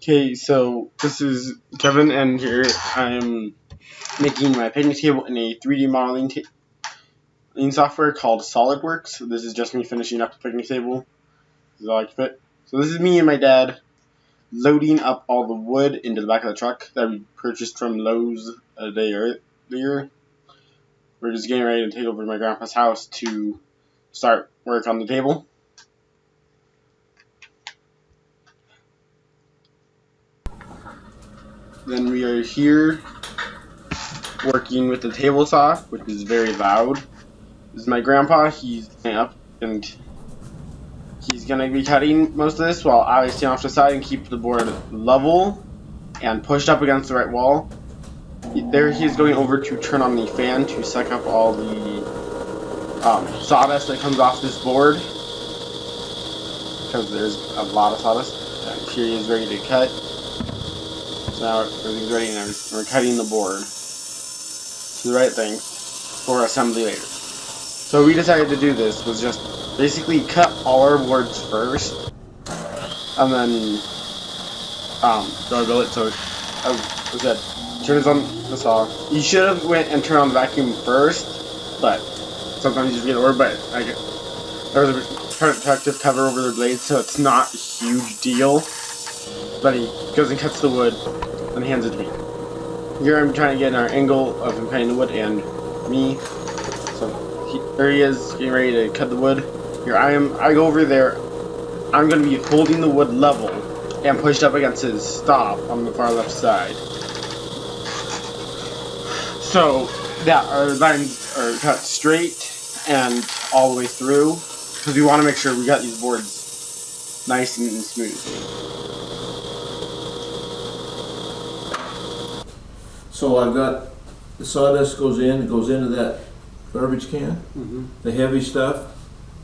Okay, so this is Kevin, and here I'm making my picnic table in a 3D modeling software called SolidWorks. This is just me finishing up the picnic table. This is all I can fit. So this is me and my dad loading up all the wood into the back of the truck that we purchased from Lowe's a day earlier. We're just getting ready to take over to my grandpa's house to start work on the table. Then we are here working with the table saw, which is very loud. This is my grandpa. He's up and he's gonna be cutting most of this while I stand off to the side and keep the board level and pushed up against the right wall. There he is going over to turn on the fan to suck up all the sawdust that comes off this board, because there's a lot of sawdust. And here he is ready to cut. So now everything's ready and we're cutting the board to the right thing for assembly later. So we decided to do this was just basically cut all our boards first and then gargle it. So as I said, turn this on the saw. You should have went and turned on the vacuum first, but sometimes you just get the word. But there was a protective cover over the blades, so it's not a huge deal. But he goes and cuts the wood and hands it to me. Here I'm trying to get our angle of him cutting the wood and me. So there he is getting ready to cut the wood. Here I am. I go over there. I'm going to be holding the wood level and pushed up against his stop on the far left side, so that our lines are cut straight and all the way through, because we want to make sure we got these boards nice and smooth. So I've got the sawdust it goes into that garbage can, the heavy stuff,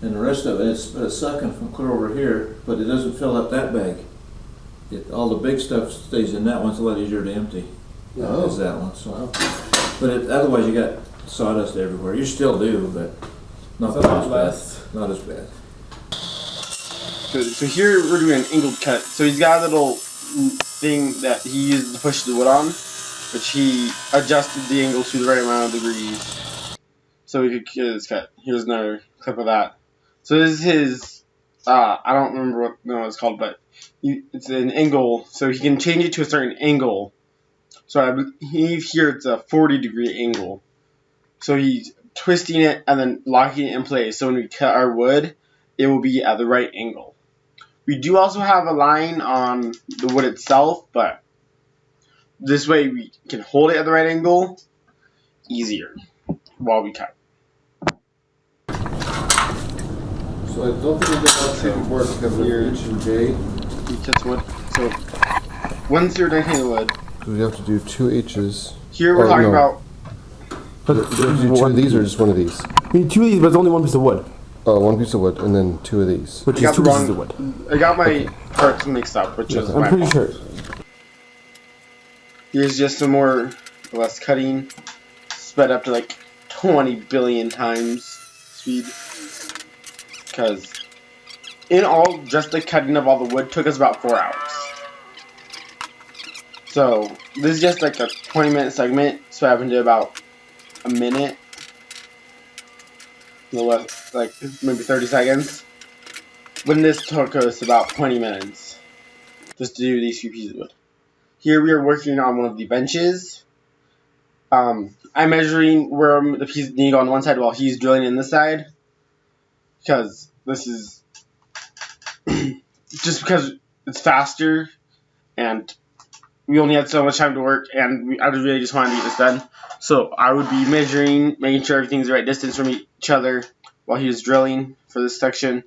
and the rest of it it's sucking from clear over here, but it doesn't fill up that bag. All the big stuff stays in that one. It's a lot easier to empty. Is that one. So, but otherwise you got sawdust everywhere. You still do, but not as bad. So here we're doing an angled cut. So he's got a little thing that he used to push the wood on, which he adjusted the angle to the right amount of degrees so we could get his cut. Here's another clip of that. So this is his, I don't remember what it's called, but it's an angle, so he can change it to a certain angle. So I believe here it's a 40-degree angle. So he's twisting it and then locking it in place, so when we cut our wood, it will be at the right angle. We do also have a line on the wood itself, but this way we can hold it at the right angle easier while we cut. So I don't think we got treatment board because of H and J. He cuts wood. So once you're done cutting the wood, we have to do 2 H's. Here we're talking about. But do 2 of these or just 1 of these? You need 2 of these, but it's only 1 piece of wood. Oh, 1 piece of wood and then 2 of these. Which is 2 pieces of wood. I got my parts mixed up, which is I'm pretty sure. Here's just some more or less cutting, sped up to like 20 billion times speed. Because in all, just the cutting of all the wood took us about 4 hours. So this is just like a 20-minute segment, so I happened to about a minute, a little less, like maybe 30 seconds. When this took us about 20 minutes just to do these few pieces of wood. Here we are working on one of the benches. I'm measuring where the pieces need to go on one side while he's drilling in this side, because this is just because it's faster and we only had so much time to work, and I really just wanted to get this done. So I would be measuring, making sure everything's the right distance from each other while he was drilling for this section.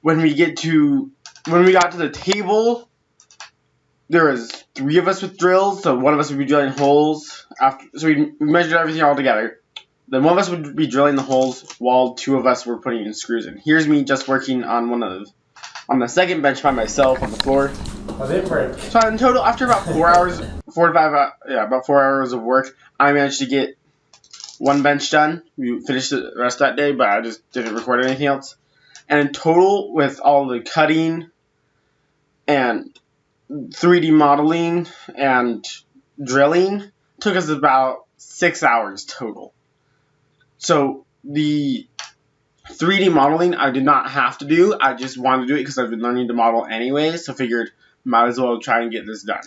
When we got to the table, there was 3 of us with drills, so one of us would be drilling holes after. So we measured everything all together. Then one of us would be drilling the holes while 2 of us were putting in screws in. Here's me just working on the second bench by myself on the floor. So in total, after about 4 hours, 4 to 5, about 4 hours of work, I managed to get 1 bench done. We finished the rest that day, but I just didn't record anything else. And in total, with all the cutting and 3D modeling and drilling took us about 6 hours total. So the 3D modeling I did not have to do. I just wanted to do it because I've been learning to model anyway, so figured might as well try and get this done.